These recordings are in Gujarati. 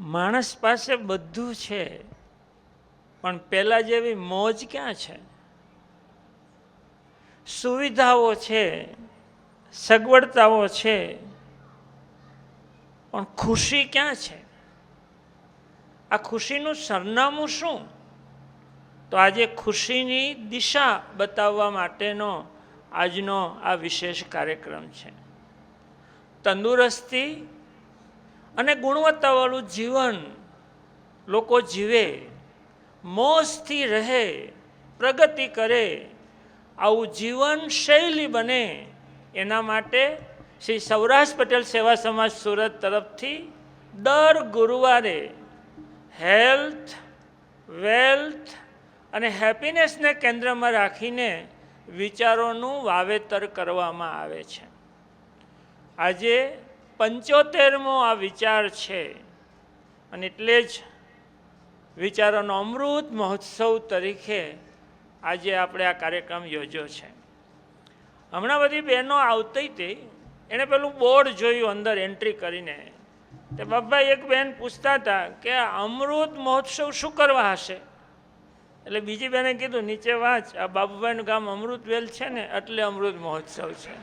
માણસ પાસે બધું છે, પણ પહેલાં જેવી મોજ ક્યાં છે? સુવિધાઓ છે, સગવડતાઓ છે, પણ ખુશી ક્યાં છે? આ ખુશીનું સરનામું શું? તો આજે ખુશીની દિશા બતાવવા માટેનો આજનો આ વિશેષ કાર્યક્રમ છે. તંદુરસ્તી અને ગુણવત્તાવાળું જીવન લોકો જીવે, મોજથી રહે, પ્રગતિ કરે, આવું જીવન શૈલી બને, એના માટે શ્રી સૌરાષ્ટ્ર પટેલ સેવા સમાજ સુરત તરફથી દર ગુરુવારે હેલ્થ, વેલ્થ અને હેપીનેસને કેન્દ્રમાં રાખીને વિચારોનું વાવેતર કરવામાં આવે છે. આજે 75મો આ વિચાર છે, અને એટલે જ વિચારોનો અમૃત મહોત્સવ તરીકે આજે આપણે આ કાર્યક્રમ યોજ્યો છે. હમણાં બધી બહેનો આવતી હતી, એણે પેલું બોર્ડ જોયું અંદર એન્ટ્રી કરીને. તે બાપભાઈ એક બહેન પૂછતા હતા કે અમૃત મહોત્સવ શું કરવા હશે? એટલે બીજી બહેને કીધું, નીચે વાંચ, આ બાબુભાઈનું ગામ અમૃતવેલ છે ને, એટલે અમૃત મહોત્સવ છે.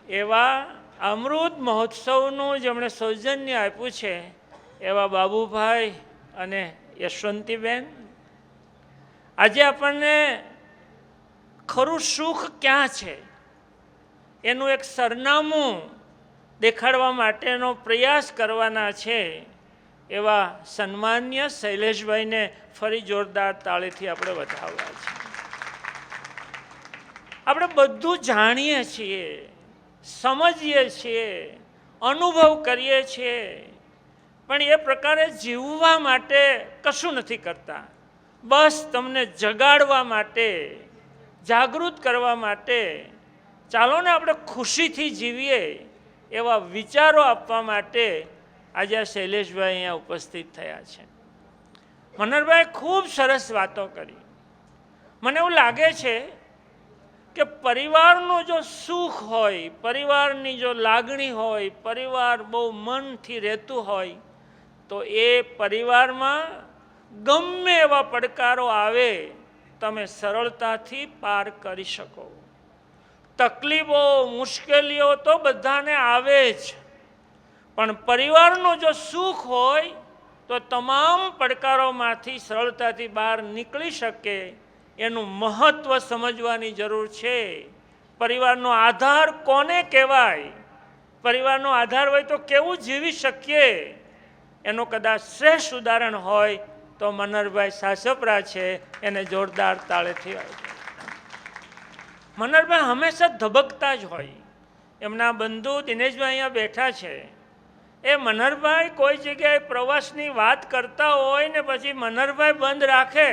એવા અમૃત મહોત્સવનું જેમણે સૌજન્ય આપ્યું છે એવા બાબુભાઈ અને યશવંતીબેન, આજે આપણને ખરું સુખ ક્યાં છે એનું એક સરનામું દેખાડવા માટેનો પ્રયાસ કરવાના છે. એવા સન્માન્ય શૈલેષભાઈને ફરી જોરદાર તાળીથી આપણે વધાવવા છે. આપણે બધું જાણીએ છીએ, સમજીએ છીએ, અનુભવ કરીએ છીએ, પણ એ પ્રકારે જીવવા માટે કશું નથી કરતા. બસ તમને જગાડવા માટે, જાગૃત કરવા માટે, ચાલો ને આપણે ખુશીથી જીવીએ એવા વિચારો આપવા માટે આજે આ શૈલેષભાઈ અહીંયા ઉપસ્થિત થયા છે. મનહરભાઈ ખૂબ સરસ વાતો કરી. મને એવું લાગે છે કે પરિવારનું જો સુખ હોય, પરિવારની જો લાગણી હોય, પરિવાર બહુ મનથી રહેતું હોય, તો એ પરિવારમાં ગમે એવા પડકારો આવે તમે સરળતાથી પાર કરી શકો. તકલીફો, મુશ્કેલીઓ તો બધાને આવે જ, પણ પરિવારનું જો સુખ હોય તો તમામ પડકારોમાંથી સરળતાથી બહાર નીકળી શકે. એનું મહત્ત્વ સમજવાની જરૂર છે. પરિવારનો આધાર કોને કહેવાય? પરિવારનો આધાર હોય તો કેવું જીવી શકીએ? એનું કદાચ શ્રેષ્ઠ ઉદાહરણ હોય તો મનહરભાઈ સાસપરા છે, એને જોરદાર તાળીથી. મનહરભાઈ હંમેશા ધબકતા જ હોય. એમના બંધુ દિનેશભાઈ અહીંયા બેઠા છે. એ મનહરભાઈ કોઈ જગ્યાએ પ્રવાસની વાત કરતા હોય ને પછી મનહરભાઈ બંધ રાખે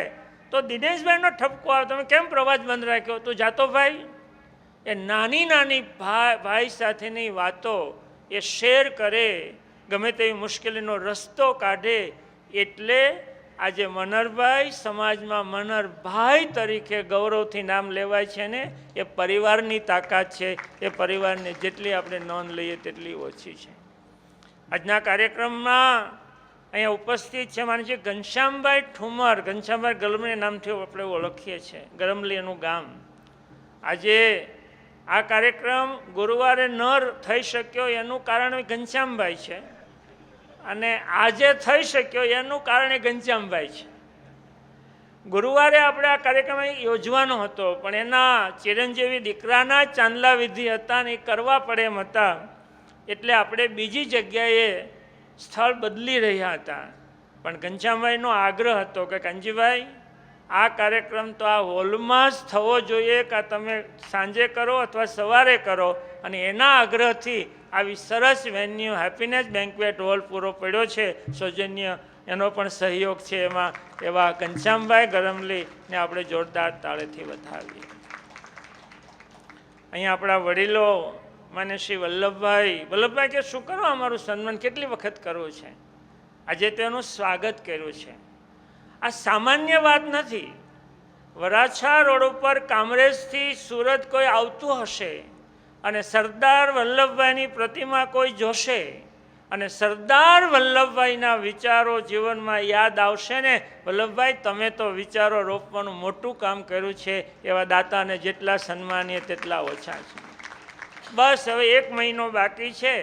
તો દિનેશભાઈનો ઠપકો આવે, તમે કેમ પ્રવાસ બંધ રાખ્યો? તું જાતો ભાઈ. એ નાની નાની ભાઈ સાથેની વાતો એ શેર કરે, ગમે તેવી મુશ્કેલીનો રસ્તો કાઢે. એટલે આજે મનહરભાઈ સમાજમાં મનહરભાઈ તરીકે ગૌરવથી નામ લેવાય છે ને, એ પરિવારની તાકાત છે. એ પરિવારની જેટલી આપણે નોંધ લઈએ તેટલી ઓછી છે. આજના કાર્યક્રમમાં અહીંયા ઉપસ્થિત છે માનજી ઘનશ્યામભાઈ ઠુમર. ઘનશ્યામભાઈ ગરમલી નામથી આપણે ઓળખીએ છીએ, ગરમલી એનું ગામ. આજે આ કાર્યક્રમ ગુરુવારે ન થઈ શક્યો એનું કારણ ઘનશ્યામભાઈ છે, અને આજે થઈ શક્યો એનું કારણ ઘનશ્યામભાઈ છે. ગુરુવારે આપણે આ કાર્યક્રમ યોજવાનો હતો, પણ એના ચિરંજીવી દીકરાના ચાંદલા વિધિ હતા ને એ કરવા પડે એમ હતા, એટલે આપણે બીજી જગ્યાએ સ્થળ બદલી રહ્યા હતા. પણ ઘનશ્યામભાઈનો આગ્રહ હતો કે કાનજીભાઈ, આ કાર્યક્રમ તો આ હોલમાં જ થવો જોઈએ, કાં તમે સાંજે કરો અથવા સવારે કરો. અને એના આગ્રહથી આવી સરસ વેન્યુ હેપીનેસ બેન્ક્વેટ હોલ પૂરો પડ્યો છે. સૌજન્ય એનો પણ સહયોગ છે એમાં. એવા ઘનશ્યામભાઈ ગરમલીને આપણે જોરદાર તાળીથી વધાવીએ. અહીંયા આપણા વડીલો માન્ય શ્રી વલ્લભભાઈ કે શું કરો, અમારું સન્માન કેટલી વખત કરવું છે. આજે તેનું સ્વાગત કર્યું છે. આ સામાન્ય વાત નથી. વરાછા રોડ ઉપર કામરેજથી સુરત કોઈ આવતું હશે અને સરદાર વલ્લભભાઈની પ્રતિમા કોઈ જોશે અને સરદાર વલ્લભભાઈના વિચારો જીવનમાં યાદ આવશે ને, વલ્લભભાઈ તમે તો વિચારો રોપવાનું મોટું કામ કર્યું છે, એવા દાતાને જેટલા સન્માનીએ તેટલા ઓછા છે. બસ હવે 1 મહિનો બાકી છે.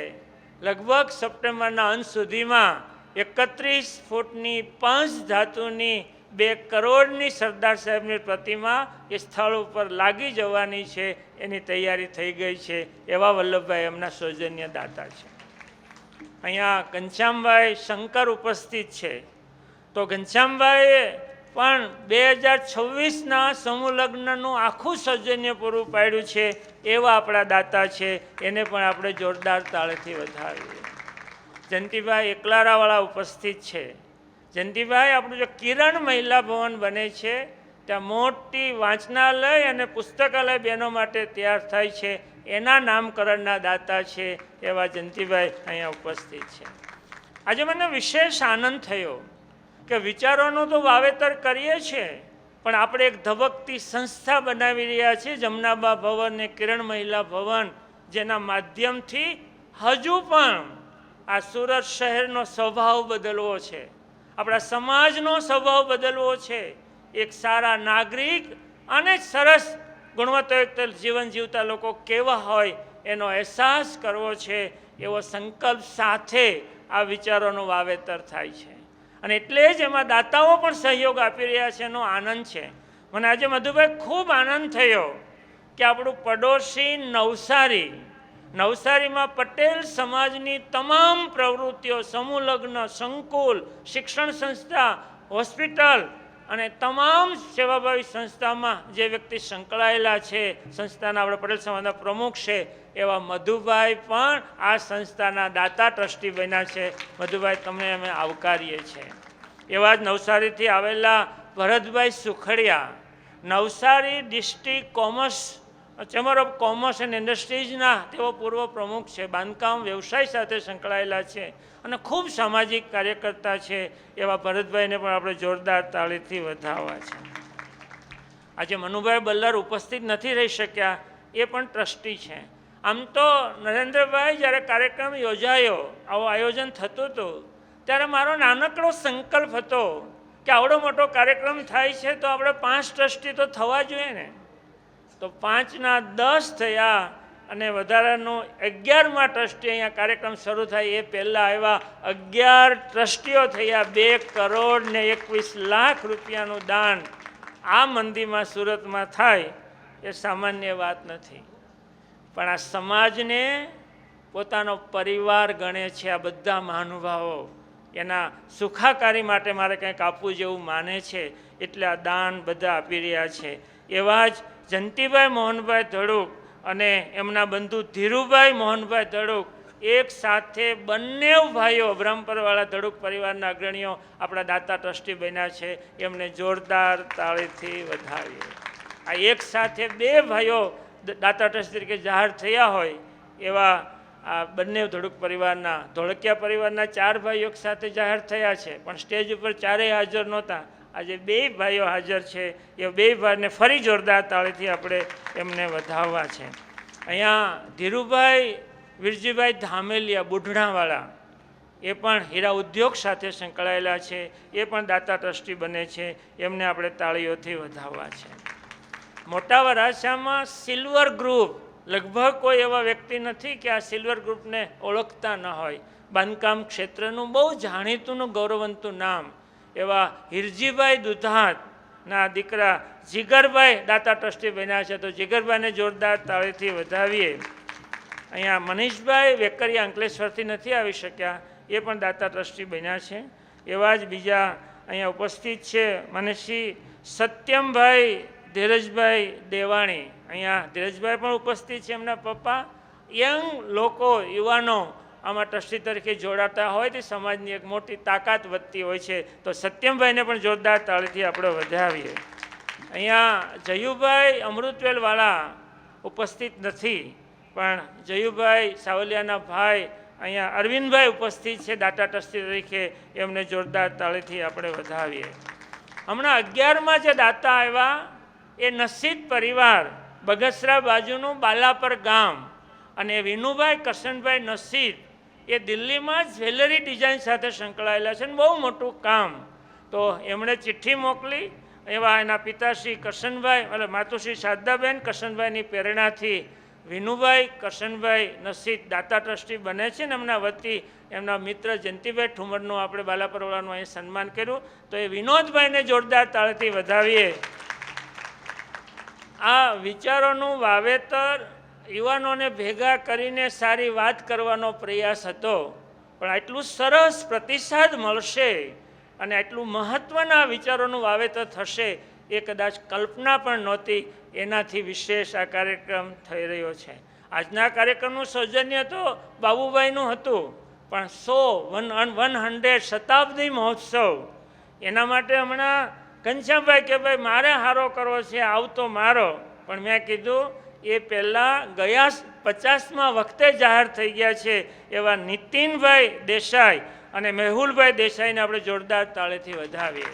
લગભગ સપ્ટેમ્બરના અંત સુધીમાં 31 ફૂટની 5 ધાતુની 2 કરોડની સરદાર સાહેબની પ્રતિમા એ સ્થળ ઉપર લાગી જવાની છે. એની તૈયારી થઈ ગઈ છે. એવા વલ્લભભાઈ એમના સૌજન્ય દાતા છે. અહીંયા ઘનશ્યામભાઈ શંકર ઉપસ્થિત છે. તો ઘનશ્યામભાઈએ પણ 2026ના સમૂહ લગ્નનું આખું સૌજન્ય પૂરું પાડ્યું છે. એવા આપણા દાતા છે. એને પણ આપણે જોરદાર તાળીથી વધાવીએ. જયંતિભાઈ એકલારાવાળા ઉપસ્થિત છે. જયંતિભાઈ આપણું જે કિરણ મહિલા ભવન બને છે ત્યાં મોટી વાંચનાલય અને પુસ્તકાલય બહેનો માટે તૈયાર થાય છે. એના નામકરણના દાતા છે. એવા જયંતિભાઈ અહીંયા ઉપસ્થિત છે. આજે મને વિશેષ આનંદ થયો કે વિચારોનું તો વાવેતર કરીએ છીએ, પણ આપણે એક ધબકતી સંસ્થા બનાવી રહ્યા છીએ જમનાબા ભવન ને કિરણ મહિલા ભવન, જેના માધ્યમથી હજુ પણ આ સુરત શહેરનો સ્વભાવ બદલવો છે, આપણા સમાજનો સ્વભાવ બદલવો છે. એક સારા નાગરિક અને સરસ ગુણવત્તાયુક્ત જીવન જીવતા લોકો કેવા હોય એનો અહેસાસ કરવો છે. એવો સંકલ્પ સાથે આ વિચારોનું વાવેતર થાય છે. અને એટલે જ એમાં દાતાઓ પણ સહયોગ આપી રહ્યા છે એનો આનંદ છે. મને આજે મધુભાઈ ખૂબ આનંદ થયો કે આપણું પડોશી નવસારીમાં પટેલ સમાજની તમામ પ્રવૃત્તિઓ, સમૂહ લગ્ન, સંકુલ, શિક્ષણ સંસ્થા, હોસ્પિટલ અને તમામ સેવાભાવી સંસ્થામાં જે વ્યક્તિ સંકળાયેલા છે, સંસ્થાના આપણે પટેલ સમાજના પ્રમુખ છે, એવા મધુભાઈ પણ આ સંસ્થાના દાતા ટ્રસ્ટી બન્યા છે. મધુભાઈ તમને અમે આવકારીએ છીએ. એવા જ નવસારીથી આવેલા Bharatbhai Sukhadiya, Navsari district chamber of commerce and ઇન્ડસ્ટ્રીઝના તેઓ પૂર્વ પ્રમુખ છે. બાંધકામ વ્યવસાય સાથે સંકળાયેલા છે અને ખૂબ સામાજિક કાર્યકર્તા છે. એવા ભરતભાઈને પણ આપણે જોરદાર તાળીથી વધાવવા છે. આજે મનુભાઈ બલ્લર ઉપસ્થિત નથી રહી શક્યા, એ પણ ટ્રસ્ટી છે. આમ તો નરેન્દ્રભાઈ જ્યારે કાર્યક્રમ યોજાયો, આવું આયોજન થતું હતું, ત્યારે મારો નાનકડો સંકલ્પ હતો કે આવડો મોટો કાર્યક્રમ થાય છે તો આપણે 5 ટ્રસ્ટી તો થવા જોઈએ ને. તો 5ના 10 થયા અને વધારાનું 11મા ટ્રસ્ટી અહીંયા કાર્યક્રમ શરૂ થાય એ પહેલાં આવ્યા. 11 ટ્રસ્ટીઓ થયા. 2 કરોડ ને 21 લાખ રૂપિયાનું દાન આ મંદિરમાં સુરતમાં થાય એ સામાન્ય વાત નથી. પણ આ સમાજને પોતાનો પરિવાર ગણે છે. આ બધા મહાનુભાવો એના સુખાકારી માટે મારે કંઈક આપવું જેવું માને છે, એટલે આ દાન બધા આપી રહ્યા છે. એવા જ જયંતિભાઈ મોહનભાઈ ધડુક અને એમના બંધુ ધીરુભાઈ મોહનભાઈ ધડુક એક સાથે બંને ભાઈઓ બ્રહ્મપરવાળા ધડુક પરિવારના અગ્રણીઓ આપણા દાતા ટ્રસ્ટી બન્યા છે. એમને જોરદાર તાળીથી વધાવીએ. આ એક સાથે 2 ભાઈઓ દાતા ટ્રસ્ટી તરીકે જાહેર થયા હોય એવા આ બંને ધડુક પરિવારના, ધોળકિયા પરિવારના 4 ભાઈઓ સાથે જાહેર થયા છે, પણ સ્ટેજ ઉપર 4 હાજર નહોતા. આજે 2 ભાઈઓ હાજર છે. એ 2 ભાઈને ફરી જોરદાર તાળીથી આપણે એમને વધાવવા છે. અહીંયા ધીરુભાઈ વિરજીભાઈ ધામેલિયા બુઢણાવાળા, એ પણ હીરા ઉદ્યોગ સાથે સંકળાયેલા છે. એ પણ દાતા ટ્રસ્ટી બને છે. એમને આપણે તાળીઓથી વધાવવા છે. મોટા વરાછામાં સિલ્વર ગ્રુપ, લગભગ કોઈ એવા વ્યક્તિ નથી કે આ સિલ્વર ગ્રુપને ઓળખતા ન હોય. બાંધકામ ક્ષેત્રનું બહુ જાણીતું ગૌરવંતું નામ એવા હિરજીભાઈ દુધાતના દીકરા જીગરભાઈ દાતા ટ્રસ્ટી બન્યા છે. તો જીગરભાઈને જોરદાર તાળીથી વધાવીએ. અહીંયા મનીષભાઈ વેકરિયા અંકલેશ્વરથી નથી આવી શક્યા, એ પણ દાતા ટ્રસ્ટી બન્યા છે. એવા જ બીજા અહીંયા ઉપસ્થિત છે મનીષી સત્યમભાઈ ધીરજભાઈ દેવાણી. અહીંયા ધીરજભાઈ પણ ઉપસ્થિત છે. એમના પપ્પા. યંગ લોકો, યુવાનો આમાં ટ્રસ્ટી તરીકે જોડાતા હોય તો સમાજની એક મોટી તાકાત વધતી હોય છે. તો સત્યમભાઈને પણ જોરદાર તાળીથી આપણે વધાવીએ. અહીંયા જયુભાઈ અમૃતવેલવાળા ઉપસ્થિત નથી, પણ જયુભાઈ સાવલિયાના ભાઈ અહીંયા અરવિંદભાઈ ઉપસ્થિત છે દાતા ટ્રસ્ટી તરીકે. એમને જોરદાર તાળીથી આપણે વધાવીએ. હમણાં 11માં જે દાતા આવ્યા એ નસીદ પરિવાર, બગસરા બાજુનું બાલાપર ગામ, અને વિનુભાઈ કરશનભાઈ નસીદ એ દિલ્હીમાં જ્વેલરી ડિઝાઇન સાથે સંકળાયેલા છે ને બહુ મોટું કામ. તો એમણે ચિઠ્ઠી મોકલી. એવા એના પિતાશ્રી કરશનભાઈ એટલે માતુશ્રી શારદાબેન કરશનભાઈની પ્રેરણાથી વિનુભાઈ કરશનભાઈ નસીદ દાતા ટ્રસ્ટી બને છે ને એમના વતી એમના મિત્ર જયંતિભાઈ ઠુમરનું આપણે બાલાપરવાળાનું અહીં સન્માન કર્યું. તો એ વિનોદભાઈને જોરદાર તાળથી વધાવીએ. આ વિચારોનું વાવેતર યુવાનોને ભેગા કરીને સારી વાત કરવાનો પ્રયાસ હતો, પણ આટલું સરસ પ્રતિસાદ મળશે અને આટલું મહત્ત્વના વિચારોનું વાવેતર થશે એ કદાચ કલ્પના પણ નહોતી. એનાથી વિશેષ આ કાર્યક્રમ થઈ રહ્યો છે. આજના કાર્યક્રમનું સૌજન્ય તો બાબુભાઈનું હતું, પણ 100 શતાબ્દી મહોત્સવ એના માટે હમણાં ઘનશ્યામભાઈ કે ભાઈ મારે હારો કરવો છે, આવતો મારો. પણ મેં કીધું એ પહેલાં ગયા 50મા વખતે જાહેર થઈ ગયા છે એવા નીતિનભાઈ દેસાઈ અને મેહુલભાઈ દેસાઈને આપણે જોરદાર તાળીથી વધાવીએ.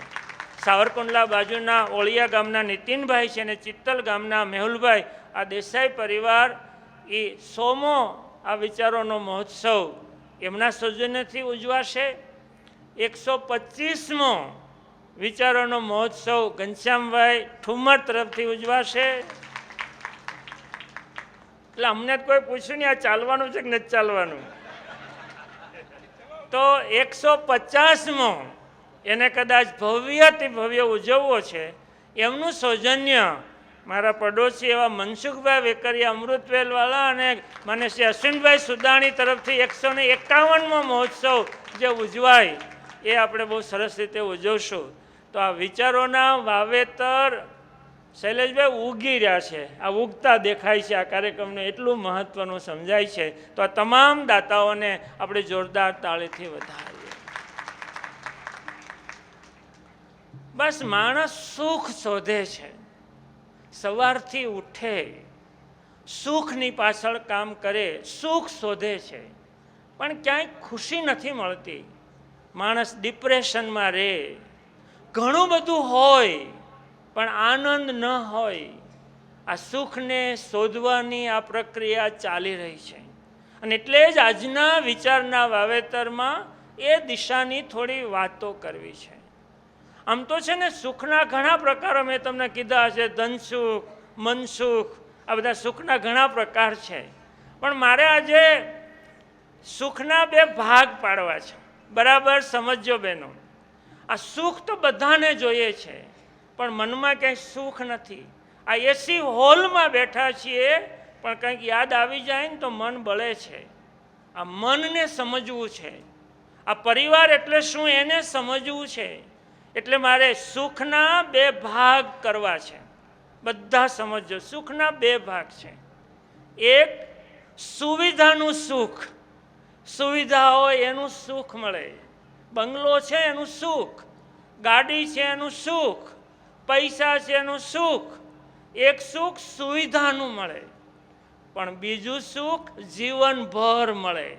સાવરકુંડલા બાજુના ઓળિયા ગામના નીતિનભાઈ છે અને ચિત્તલ ગામના મેહુલભાઈ, આ દેસાઈ પરિવાર એ 100મો આ વિચારોનો મહોત્સવ એમના સૌજન્યથી ઉજવાશે. 125મો વિચારોનો મહોત્સવ ઘનશ્યામભાઈ ઠુમર તરફથી ઉજવાશે. એટલે અમને કોઈ પૂછ્યું નહીં આ ચાલવાનું છે કે નથી ચાલવાનું. તો 150મો એને કદાચ ભવ્યથી ભવ્ય ઉજવવો છે. એમનું સૌજન્ય મારા પડોશી એવા મનસુખભાઈ વેકરિયા અમૃતવેલવાળા અને મને શ્રી અશ્વિનભાઈ સુદાણી તરફથી 151મો મહોત્સવ જે ઉજવાય એ આપણે બહુ સરસ રીતે ઉજવશું. તો આ વિચારોના વાવેતર શૈલેષભાઈ ઉગી રહ્યા છે, આ ઉગતા દેખાય છે. આ કાર્યક્રમને એટલું મહત્ત્વનું સમજાય છે. તો આ તમામ દાતાઓને આપણે જોરદાર તાળીથી વધારીએ. બસ માણસ સુખ શોધે છે, સવારથી ઉઠે સુખની પાછળ કામ કરે, સુખ શોધે છે, પણ ક્યાંય ખુશી નથી મળતી. માણસ ડિપ્રેશનમાં રહે, ઘણું બધું હોય પણ આનંદ ન હોય. આ સુખને શોધવાની આ પ્રક્રિયા ચાલી રહી છે. અને એટલે જ આજના વિચારના વાવેતરમાં એ દિશાની થોડી વાતો કરવી છે. આમ તો છે ને સુખના ઘણા પ્રકારો મેં તમને કીધા છે, ધનસુખ, મનસુખ, આ બધા સુખના ઘણા પ્રકાર છે. પણ મારે આજે સુખના બે ભાગ પાડવા છે. બરાબર સમજો બહેનો, આ સુખ તો બધાને જોઈએ છે, પણ મનમાં ક્યાંય સુખ નથી. આ એસી હોલમાં બેઠા છીએ પણ કંઈક યાદ આવી જાય ને તો મન બળે છે. આ મનને સમજવું છે. આ પરિવાર એટલે શું એને સમજવું છે. એટલે મારે સુખના બે ભાગ કરવા છે. બધા સમજો, સુખના બે ભાગ છે. એક સુવિધાનું સુખ, સુવિધા હોય એનું સુખ મળે. બંગલો છે એનું સુખ, ગાડી છે એનું સુખ, પૈસા છે એનું સુખ. એક સુખ સુવિધાનું મળે, પણ બીજું સુખ જીવનભર મળે.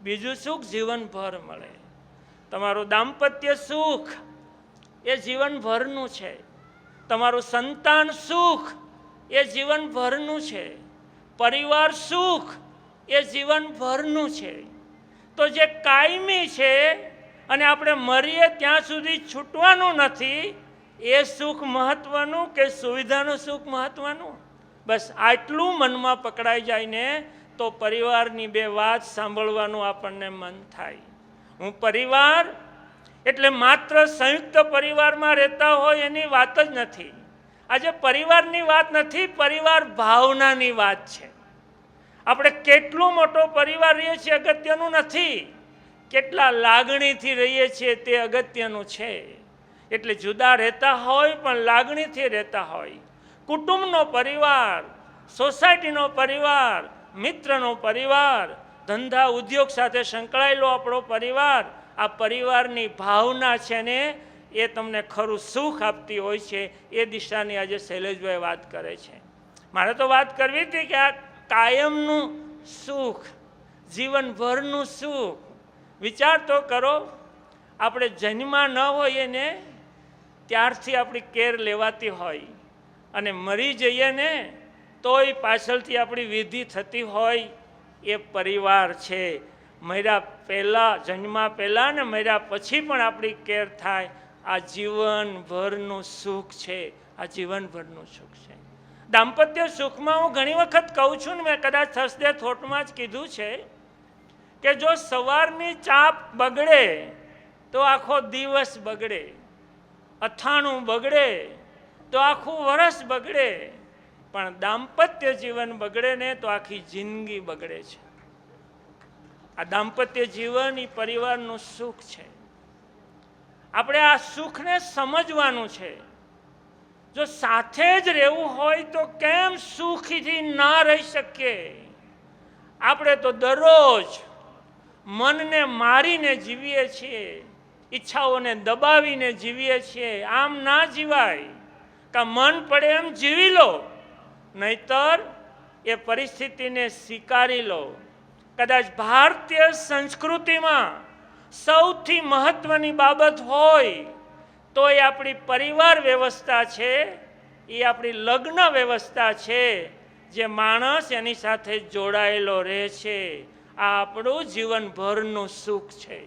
બીજું સુખ જીવનભર મળે. તમારું દાંપત્ય સુખ એ જીવનભરનું છે. તમારું સંતાન સુખ એ જીવનભરનું છે. પરિવાર સુખ એ જીવનભરનું છે. તો જે કાયમી છે અને આપણે મરીએ ત્યાં સુધી છૂટવાનું નથી, એ સુખ મહત્વનું કે સુવિધાનું સુખ મહત્વનું? બસ આટલું મનમાં પકડાઈ જાય ને તો પરિવારની બે વાત સાંભળવાનું આપણને મન થાય. હું પરિવાર એટલે માત્ર સંયુક્ત પરિવારમાં રહેતા હોય એની વાત જ નથી. આજે પરિવારની વાત નથી, પરિવાર ભાવનાની વાત છે. આપણે કેટલો મોટો પરિવાર રહીએ છીએ અગત્યનું નથી, કેટલા લાગણીથી રહીએ છીએ તે અગત્યનું છે. એટલે જુદા રહેતા હોય પણ લાગણીથી રહેતા હોય. કુટુંબનો પરિવાર, સોસાયટીનો પરિવાર, મિત્રનો પરિવાર, ધંધા ઉદ્યોગ સાથે સંકળાયેલો આપણો પરિવાર, આ પરિવારની ભાવના છે ને એ તમને ખરું સુખ આપતી હોય છે. એ દિશાની આજે શૈલેષભાઈ વાત કરે છે. મારે તો વાત કરવી હતી કે આ કાયમનું સુખ, જીવનભરનું સુખ. વિચાર તો કરો, આપણે જન્મમાં ન હોઈએ ને ત્યારથી આપણી કેર લેવાતી હોય અને મરી જઈએ ને તોય પાછળથી આપણી વિધિ થતી હોય. એ પરિવાર છે. મર્યા પહેલાં, જન્મા પહેલાં ને મર્યા પછી પણ આપણી કેર થાય. આ જીવનભરનું સુખ છે, આ જીવનભરનું સુખ છે. દાંપત્ય સુખમાં હું ઘણી વખત કહું છું ને, મેં કદાચ થર્સડે થોટમાં જ કીધું છે કે જો સવારની ચા બગડે તો આખો દિવસ બગડે, અથાણું બગડે તો આખું વરસ બગડે, પણ દાંપત્ય જીવન બગડે ને તો આખી જિંદગી બગડે છે. આ દાંપત્ય જીવન એ પરિવારનું સુખ છે. આપણે આ સુખને સમજવાનું છે. જો સાથે જ રહેવું હોય તો કેમ સુખીથી ના રહી શકીએ? આપણે તો દરરોજ મનને મારીને જીવીએ છીએ, ઈચ્છાઓને દબાવીને જીવીએ છીએ. આમ ના જીવાય. કે મન પડે એમ જીવી લો, નહીતર એ પરિસ્થિતિને સ્વીકારી લો. કદાચ ભારતીય સંસ્કૃતિમાં સૌથી મહત્વની બાબત હોય તો એ આપણી પરિવાર વ્યવસ્થા છે, એ આપણી લગ્ન વ્યવસ્થા છે. જે માણસ એની સાથે જોડાયેલો રહે છે, આ આપણું જીવનભરનું સુખ છે.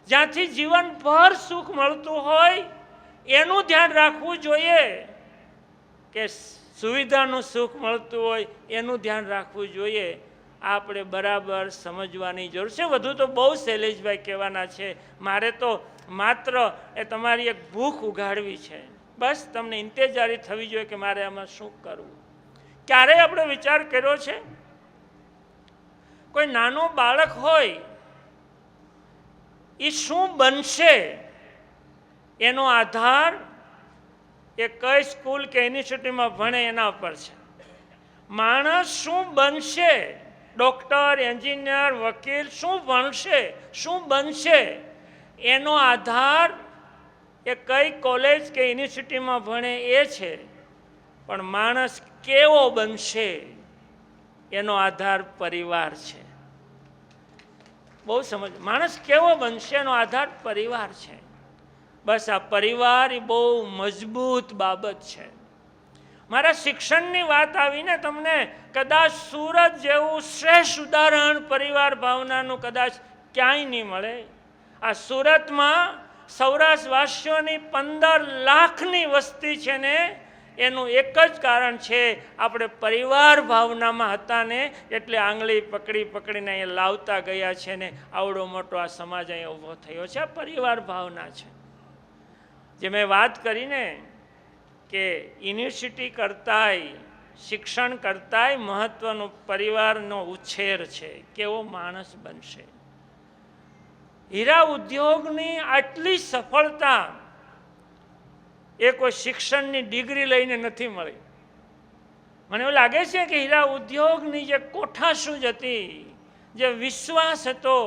જ્યાંથી જીવનભર સુખ મળતું હોય એનું ધ્યાન રાખવું જોઈએ, કે સુવિધાનું સુખ મળતું હોય એનું ધ્યાન રાખવું જોઈએ. આપણે બરાબર સમજવાની જરૂર છે. વધુ તો બહુ શૈલેષભાઈ કહેવાના છે. મારે તો માત્ર એ તમારી એક ભૂખ ઉગાડવી છે. બસ તમને ઇંતેજારી થવી જોઈએ કે મારે આમાં શું કરવું. ક્યારેય આપણે વિચાર કર્યો છે, કોઈ નાનું બાળક હોય એ શું બનશે એનો આધાર એ કઈ સ્કૂલ કે યુનિવર્સિટીમાં ભણે એના પર છે. માણસ શું બનશે, ડૉક્ટર, એન્જિનિયર, વકીલ શું ભણશે, શું બનશે એનો આધાર એ કઈ કોલેજ કે યુનિવર્સિટીમાં ભણે એ છે. પણ માણસ કેવો બનશે એનો આધાર પરિવાર છે. બહુ સમજ. માણસ કેવો બનશે એનો આધાર પરિવાર છે. બસ આ પરિવાર એ બહુ મજબૂત બાબત છે. મારા શિક્ષણની વાત આવીને તમને કદાચ સુરત જેવું શ્રેષ્ઠ ઉદાહરણ પરિવાર ભાવનાનું કદાચ ક્યાંય નહીં મળે. આ સુરતમાં સૌરાષ્ટ્રવાસીઓની 15 લાખની વસ્તી છે ને, એનું એક જ કારણ છે આપણે પરિવાર ભાવનામાં હતા ને, એટલે આંગળી પકડી પકડીને અહીંયા લાવતા ગયા છે ને આવડો મોટો આ સમાજ અહીંયા ઊભો થયો છે. આ પરિવાર ભાવના છે. જે મેં વાત કરીને કે યુનિવર્સિટી કરતાંય, શિક્ષણ કરતાંય મહત્વનું પરિવારનો ઉછેર છે. કેવો માણસ બનશે. હીરા ઉદ્યોગની આટલી સફળતા એ કોઈ શિક્ષણની ડિગ્રી લઈને નથી મળી. મને એવું લાગે છે કે હીરા ઉદ્યોગની જે કોઠાસૂઝ હતી, જે વિશ્વાસ હતો,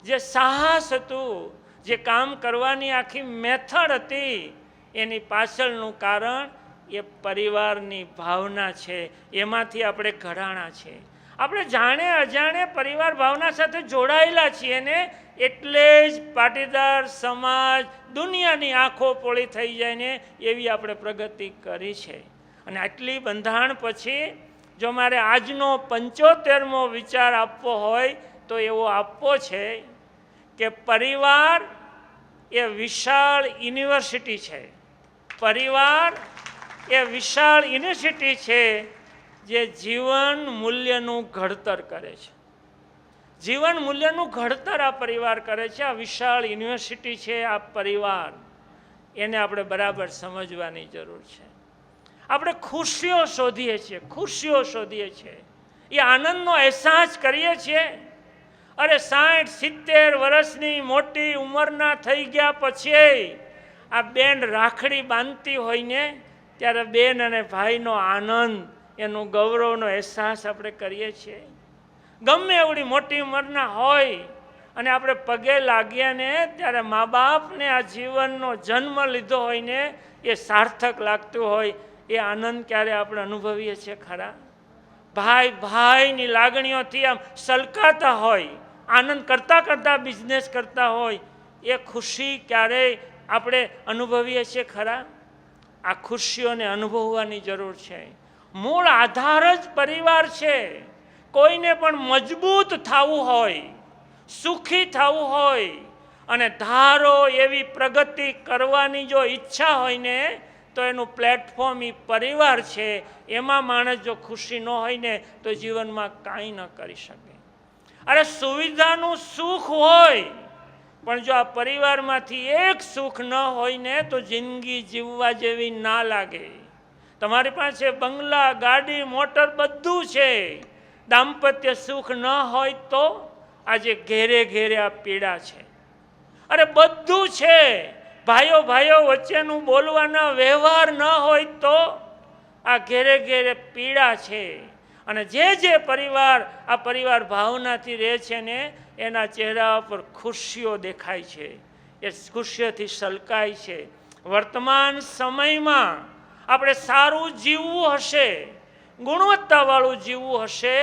જે સાહસ હતું, જે કામ કરવાની આખી મેથડ હતી, એની પાછળનું કારણ એ પરિવારની ભાવના છે. એમાંથી આપણે ઘડાણા છે. આપણે જાણે અજાણે પરિવાર ભાવના સાથે જોડાયેલા છીએ ને, એટલે જ પાટીદાર સમાજ દુનિયાની આંખો પોળી થઈ જાય ને એવી આપણે પ્રગતિ કરી છે. અને આટલી બંધારણ પછી જો મારે આજનો 75મો વિચાર આપવો હોય તો એવો આપવો છે કે પરિવાર એ વિશાળ યુનિવર્સિટી છે. પરિવાર એ વિશાળ યુનિવર્સિટી છે જે જીવન મૂલ્યનું ઘડતર કરે છે. જીવન મૂલ્યનું ઘડતર આ પરિવાર કરે છે. આ વિશાળ યુનિવર્સિટી છે આ પરિવાર. એને આપણે બરાબર સમજવાની જરૂર છે. આપણે ખુશીઓ શોધીએ છીએ, ખુશીઓ શોધીએ છીએ, એ આનંદનો અહેસાસ કરીએ છીએ. અરે 60-70 વર્ષની મોટી ઉંમરના થઈ ગયા પછી આ બેન રાખડી બાંધતી હોય ને, ત્યારે બેન અને ભાઈનો આનંદ, એનો ગૌરવનો અહેસાસ આપણે કરીએ છીએ. ગમે એવડી મોટી ઉંમરના હોય અને આપણે પગે લાગ્યા ને ત્યારે મા બાપને આ જીવનનો જન્મ લીધો હોય ને એ સાર્થક લાગતું હોય. એ આનંદ ક્યારે આપણે અનુભવીએ છીએ ખરા? ભાઈ ભાઈની લાગણીઓથી આમ સલકાતા હોય, આનંદ કરતાં કરતાં બિઝનેસ કરતા હોય, એ ખુશી ક્યારેય આપણે અનુભવીએ છીએ ખરા? આ ખુશીઓને અનુભવવાની જરૂર છે. મૂળ આધાર જ પરિવાર છે. કોઈને પણ મજબૂત થવું હોય, સુખી થવું હોય અને ધારો એવી પ્રગતિ કરવાની જો ઈચ્છા હોય ને તો એનું પ્લેટફોર્મ એ પરિવાર છે. એમાં માણસ જો ખુશી ન હોય ને તો જીવનમાં કાંઈ ન કરી શકે. અરે સુવિધાનું સુખ હોય પણ જો આ પરિવારમાંથી એક સુખ ન હોય ને તો જિંદગી જીવવા જેવી ના લાગે. તમારી પાસે બંગલા, ગાડી, મોટર બધું છે, દાંપત્ય સુખ ન હોય તો આજે ઘેરે ઘેરે આ પીડા છે. અરે બધું છે, ભાઈઓ ભાઈઓ વચ્ચેનું બોલવાના વ્યવહાર ન હોય તો આ ઘેરે ઘેરે પીડા છે. અને જે પરિવાર આ પરિવાર ભાવનાથી રહે છે ને એના ચહેરા પર ખુશીઓ દેખાય છે, એ ખુશીઓથી સલકાય છે. વર્તમાન સમયમાં આપણે સારું જીવવું હશે, ગુણવત્તાવાળું જીવવું હશે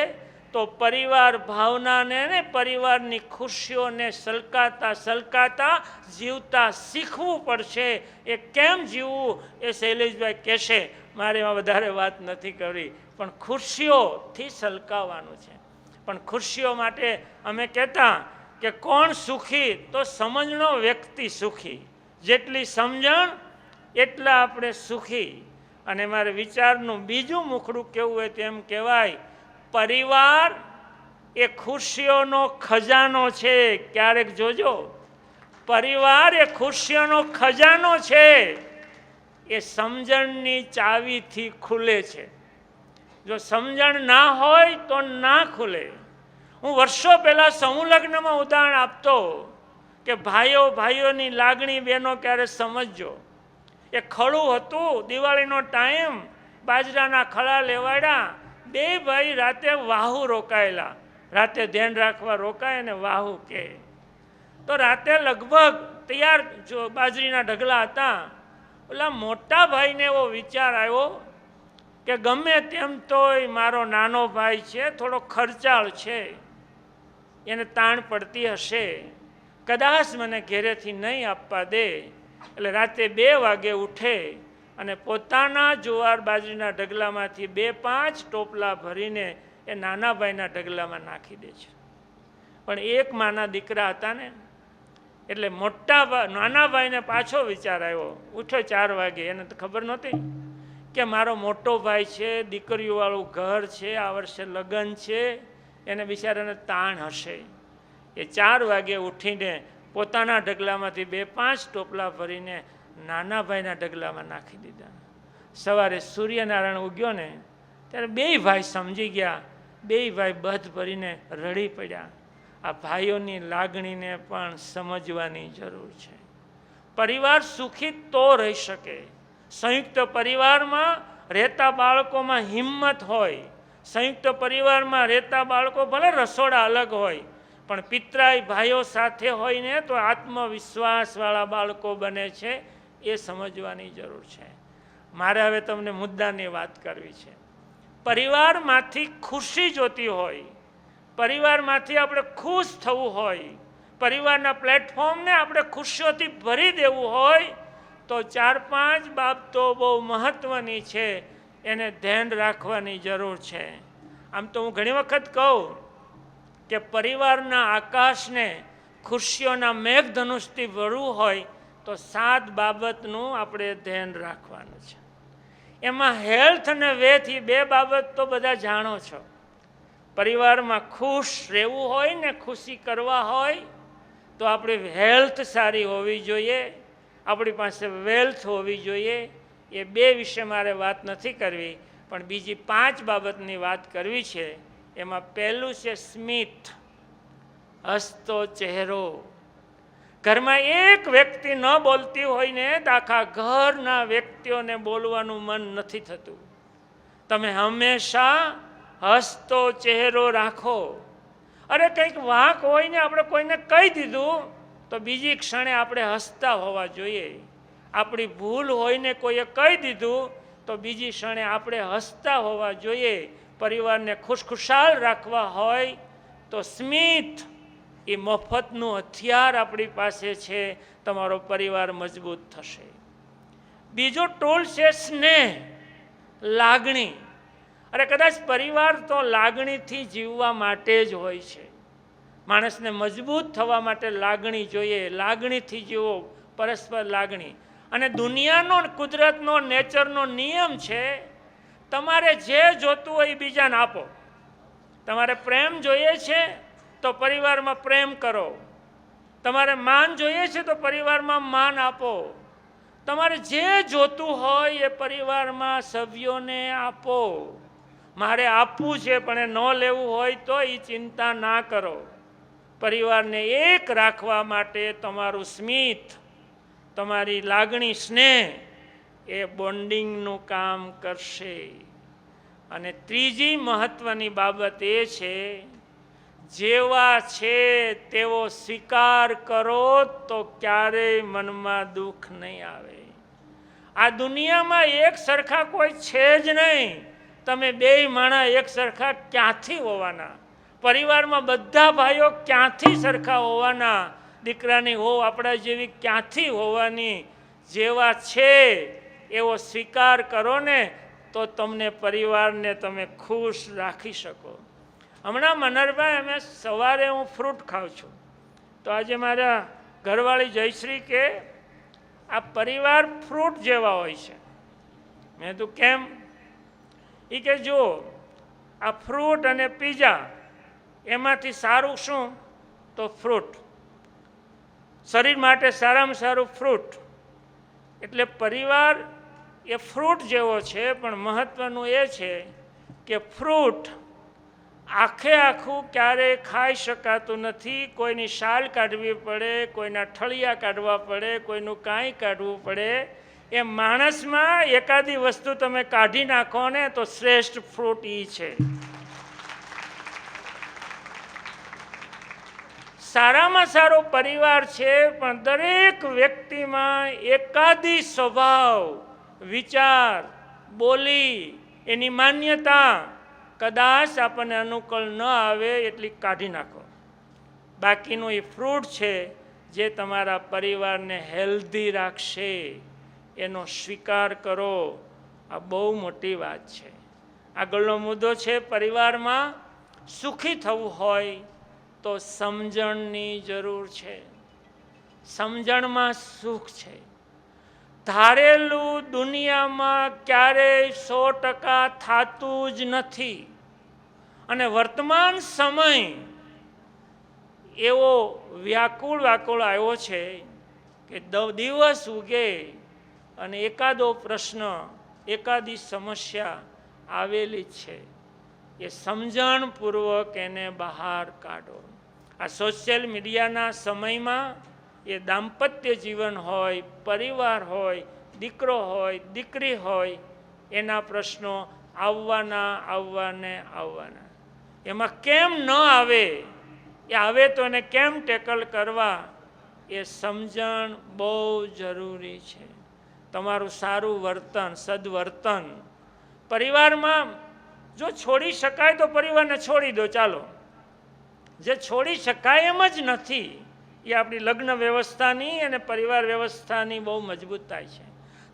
તો પરિવાર ભાવનાને ને પરિવારની ખુશીઓને સલકાતા જીવતા શીખવું પડશે. એ કેમ જીવવું એ શૈલેષભાઈ કહેશે, મારે એમાં વધારે વાત નથી કરવી, પણ ખુશીઓથી સલકાવવાનું છે. પણ ખુશીઓ માટે અમે કહેતા કે કોણ સુખી? તો સમજણો વ્યક્તિ સુખી. જેટલી સમજણ એટલા આપણે સુખી. અને મારે વિચારનું બીજું મુખડું કેવું હોય તેમ કહેવાય, પરિવાર એ ખુશીઓનો ખજાનો છે. ક્યારેક જોજો, પરિવાર એ ખુશીઓનો ખજાનો છે. એ સમજણની ચાવીથી ખુલે છે. જો સમજણ ના હોય તો ના ખુલે. હું વર્ષો પહેલાં સંલગ્નમાં ઉદાહરણ આપતો કે ભાઈઓ ભાઈઓની લાગણી બહેનો ક્યારે સમજજો. એ ખડું હતું, દિવાળીનો ટાઈમ, બાજરાના ખડા લેવાડ્યા, બે ભાઈ રાતે વાહુ રોકાયેલા. રાતે ધ્યાન રાખવા રોકાય ને વાહુ કે તો રાતે લગભગ તૈયાર જો બાજરીના ઢગલા હતા. ઓલા મોટા ભાઈને એવો વિચાર આવ્યો કે ગમે તેમ તોય મારો નાનો ભાઈ છે, થોડો ખર્ચાળ છે, એને તાણ પડતી હશે, કદાચ મને ઘેરેથી નહીં આપવા દે. એટલે રાતે 2 વાગે ઉઠે અને પોતાના જુવાર બાજરીના ઢગલામાંથી 2-5 ટોપલા ભરીને એ નાના ભાઈના ઢગલામાં નાખી દે છે. પણ એક માના દીકરા હતા ને, એટલે નાના ભાઈને પાછો વિચાર આવ્યો. ઉઠ્યો 4 વાગે, એને તો ખબર નહોતી કે મારો મોટો ભાઈ છે, દીકરીઓવાળું ઘર છે, આ વર્ષે લગ્ન છે, એને બિચારાને તાણ હશે. એ 4 વાગે ઉઠીને પોતાના ઢગલામાંથી 2-5 ટોપલા ભરીને નાના ભાઈના ઢગલામાં નાખી દીધા. સવારે સૂર્યનારાયણ ઉગ્યો ને ત્યારે 2 ભાઈ સમજી ગયા. 2 ભાઈ બધ ભરીને રડી પડ્યા. આ ભાઈઓની લાગણીને પણ સમજવાની જરૂર છે. પરિવાર સુખી તો રહી શકે. સંયુક્ત પરિવારમાં રહેતા બાળકોમાં હિંમત હોય. સંયુક્ત પરિવારમાં રહેતા બાળકો ભલે રસોડા અલગ હોય પણ પિતરાઈ ભાઈઓ સાથે હોય ને તો આત્મવિશ્વાસવાળા બાળકો બને છે. એ સમજવાની જરૂર છે. મારે હવે તમને મુદ્દાની વાત કરવી છે. પરિવારમાંથી ખુશી જોતી હોય, પરિવારમાંથી આપણે ખુશ થવું હોય, પરિવારના પ્લેટફોર્મને આપણે ખુશીઓથી ભરી દેવું હોય તો 4-5 બાબતો બહુ મહત્ત્વની છે. એને ધ્યાન રાખવાની જરૂર છે. આમ તો હું ઘણી વખત કહું કે પરિવારના આકાશને ખુશીઓના મેઘધનુષથી ભરવું હોય તો 7 બાબતનું આપણે ધ્યાન રાખવાનું છે. એમાં હેલ્થ અને વેલ્થ એ 2 બાબત તો બધા જાણો છો. પરિવારમાં ખુશ રહેવું હોય ને ખુશી કરવા હોય તો આપણી હેલ્થ સારી હોવી જોઈએ, આપણી પાસે વેલ્થ હોવી જોઈએ. એ 2 વિશે મારે વાત નથી કરવી, પણ બીજી 5 બાબતની વાત કરવી છે. એમાં પહેલું છે સ્મિત, હસતો ચહેરો. ઘરમાં એક વ્યક્તિ ન બોલતી હોય ને તો આખા ઘરના વ્યક્તિઓને બોલવાનું મન નથી થતું. તમે હંમેશા હસતો ચહેરો રાખો. અરે કંઈક વાંક હોય ને આપણે કોઈને કહી દીધું તો બીજી ક્ષણે આપણે હસતા હોવા જોઈએ. આપણી ભૂલ હોય ને કોઈએ કહી દીધું તો બીજી ક્ષણે આપણે હસતા હોવા જોઈએ. પરિવારને ખુશખુશાલ રાખવા હોય તો સ્મિત એ મફતનું હથિયાર આપણી પાસે છે. તમારો પરિવાર મજબૂત થશે. બીજો ટૂલ છે સ્નેહ, લાગણી. અરે કદાચ પરિવાર તો લાગણીથી જીવવા માટે જ હોય છે. માણસને મજબૂત થવા માટે લાગણી જોઈએ, લાગણીથી જીવો, પરસ્પર લાગણી. અને દુનિયાનો કુદરતનો નેચરનો નિયમ છે, તમારે જે જોતું હોય એ બીજાને આપો. તમારે પ્રેમ જોઈએ છે તો પરિવારમાં પ્રેમ કરો. તમારે માન જોઈએ છે તો પરિવારમાં માન આપો. તમારે જે જોતું હોય એ પરિવારમાં સભ્યોને આપો. મારે આપવું છે પણ એ ન લેવું હોય તો એ ચિંતા ના કરો. પરિવારને એક રાખવા માટે તમારું સ્મિત, તમારી લાગણી, સ્નેહ એ બોન્ડિંગનું કામ કરશે. અને ત્રીજી મહત્વની બાબત એ છે, જેવા છે તેવો સ્વીકાર કરો તો ક્યારેય મનમાં દુઃખ નહીં આવે. આ દુનિયામાં એક સરખા કોઈ છે જ નહીં. તમે બેય માણસ એક સરખા ક્યાંથી હોવાના? પરિવારમાં બધા ભાઈઓ ક્યાંથી સરખા હોવાના? દીકરાની હો આપણા જેવી ક્યાંથી હોવાની? જેવા છે એવો સ્વીકાર કરો ને તો તમને પરિવારને તમે ખુશ રાખી શકો. હમણાં મનહરભાઈ, અમે સવારે હું ફ્રૂટ ખાઉં છું, તો આજે મારા ઘરવાળી જયશ્રી કે આ પરિવાર ફ્રૂટ જેવા હોય છે. મેં તો કેમ? એ કે જો આ ફ્રૂટ અને પીઝા, એમાંથી સારું શું? તો ફ્રૂટ. શરીર માટે સારામાં સારું ફ્રૂટ. એટલે પરિવાર એ ફ્રૂટ જેવો છે, પણ મહત્ત્વનું એ છે કે ફ્રૂટ આખે આખું ક્યારેય ખાઈ શકાતું નથી. કોઈની શાલ કાઢવી પડે, કોઈના ઠળિયા કાઢવા પડે, કોઈનું કાંઈ કાઢવું પડે. એ માણસમાં એકાદી વસ્તુ તમે કાઢી નાખો ને તો શ્રેષ્ઠ ફ્રૂટ એ છે. સારામાં સારો પરિવાર છે, પણ દરેક વ્યક્તિમાં એકાદી સ્વભાવ, વિચાર, બોલી, એની માન્યતા કદાચ આપણને અનુકૂળ ન આવે એટલી કાઢી નાખો. બાકીનું એ ફ્રૂટ છે જે તમારા પરિવારને હેલ્ધી રાખશે. એનો સ્વીકાર કરો. આ બહુ મોટી વાત છે. આગળનો મુદ્દો છે, પરિવારમાં સુખી થવું હોય તો સમજણની જરૂર છે. સમજણમાં સુખ છે. ધારેલું દુનિયામાં ક્યારેય 100% થતું જ નથી. અને વર્તમાન સમય એવો વ્યાકુળ આવ્યો છે કે દિવસ ઉગે અને એકાદો પ્રશ્ન, એકાદી સમસ્યા આવેલી જ છે. એ સમજણપૂર્વક એને બહાર કાઢો. આ સોશિયલ મીડિયાના સમયમાં એ દાંપત્ય જીવન હોય, પરિવાર હોય, દીકરો હોય, દીકરી હોય, એના પ્રશ્નો આવવાના. એમાં કેમ ન આવે, એ આવે તો એને કેમ ટેકલ કરવા, એ સમજણ બહુ જરૂરી છે. તમારું સારું વર્તન, સદવર્તન પરિવારમાં જો છોડી શકાય તો પરિવારને છોડી દો, ચાલો. જે છોડી શકાય એમ જ નથી, એ આપણી લગ્ન વ્યવસ્થાની અને પરિવાર વ્યવસ્થાની બહુ મજબૂતાઈ છે.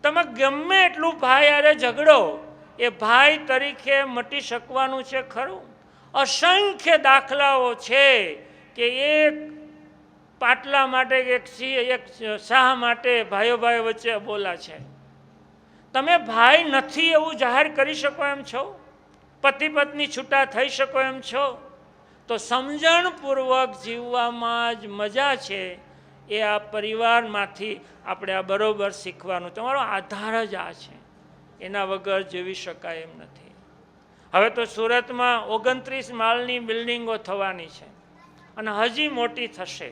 તમે ગમે એટલું ભાઈ હારે ઝઘડો, એ ભાઈ તરીકે મટી શકવાનું છે ખરું? અસંખ્ય દાખલાઓ છે કે એક પાટલા માટે, એક શાહ માટે ભાઈઓ વચ્ચે બોલા છે. તમે ભાઈ નથી એવું જાહેર કરી શકો એમ છો? પતિ પત્ની છૂટા થઈ શકો એમ છો? તો સમજણપૂર્વક જીવવામાં જ મજા છે. એ આ પરિવારમાંથી આપણે આ બરોબર શીખવાનું. તમારો આધાર જ આ છે, એના વગર જીવી શકાય એમ નથી. હવે તો સુરતમાં 29 માળની બિલ્ડિંગો થવાની છે અને હજી મોટી થશે.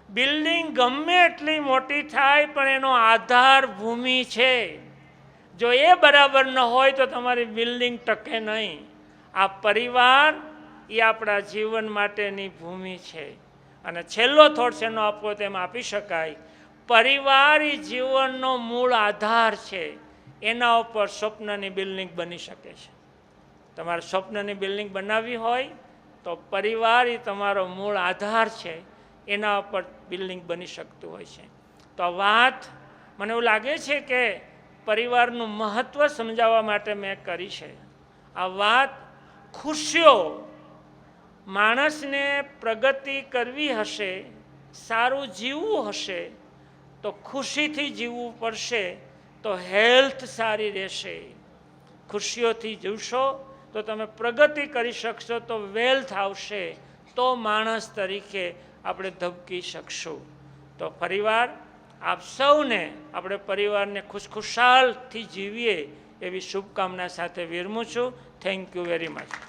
બિલ્ડિંગ ગમે એટલી મોટી થાય પણ એનો આધાર ભૂમિ છે. જો એ બરાબર ન હોય તો તમારી બિલ્ડિંગ ટકે નહીં. આ પરિવાર એ આપણા જીવન માટેની ભૂમિ છે. અને છેલ્લો થોટ શેનો આપવો તેમ આપી શકાય. પરિવાર એ જીવનનો મૂળ આધાર છે. એના ઉપર સ્વપ્નની બિલ્ડિંગ બની શકે છે. તમારે સ્વપ્નની બિલ્ડિંગ બનાવવી હોય તો પરિવાર એ તમારો મૂળ આધાર છે. એના ઉપર બિલ્ડિંગ બની શકતું હોય છે. તો આ વાત મને એવું લાગે છે કે પરિવારનું મહત્ત્વ સમજાવવા માટે મેં કરી છે. આ વાત ખુશીઓ માણસને પ્રગતિ કરવી હશે, સારું જીવવું હશે તો ખુશીથી જીવવું પડશે, તો હેલ્થ સારી રહેશે. ખુશીઓથી જીવશો તો તમે પ્રગતિ કરી શકશો, તો વેલ્થ આવશે, તો માણસ તરીકે આપણે ધબકી શકશું. તો પરિવાર, આપ સૌને, આપણે પરિવારને ખુશખુશાલથી જીવીએ એવી શુભકામના સાથે વિરમું છું. Thank you very much.